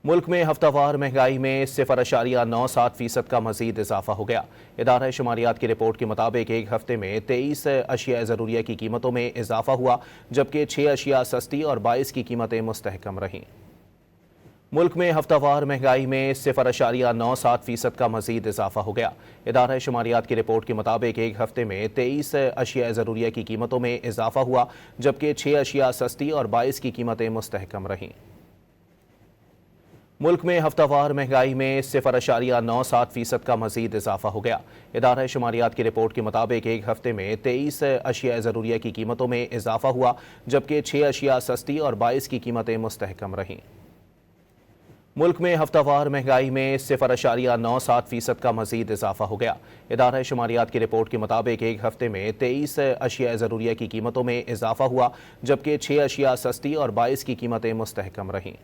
मुल्क में हफ्तावार महंगाई में 0.97% का मजीद इजाफा हो गया। इदारा शुमारियात की रिपोर्ट के मुताबिक एक हफ्ते में 23 अशिया ज़रूरिया की कीमतों में इजाफा हुआ, जबकि 6 अशिया सस्ती और 22 की कीमतें मुस्तहकम रहीं। मुल्क में हफ्तावार महंगाई में 0.97% का मजीद इजाफा हो गया। इदारा शुमारियात की रिपोर्ट के मुताबिक एक हफ्ते में 23 अशिया ज़रूरिया की कीमतों में इजाफा हुआ, जबकि 6 अशिया सस्ती और 22 की कीमतें मुस्तहकम रहीं। मुल्क में हफ्तावार महंगाई में 0.97% का मजीद इजाफा हो गया। इदारा शुमारियात की रिपोर्ट के मुताबिक एक हफ्ते में 23 अशिया ज़रूरिया की कीमतों में इजाफा हुआ, जबकि 6 अशिया सस्ती और 22 की कीमतें मुस्तहकम रहीं। मुल्क में हफ्तावार महंगाई में 0.97% का मजीद इजाफा हो गया। इदारा शुमारियात की रिपोर्ट के मुताबिक एक हफ्ते में 23 अशिया ज़रूरिया की कीमतों में इजाफा हुआ, जबकि 6 अशिया सस्ती और 22 की कीमतें मुस्तहकम रहीं।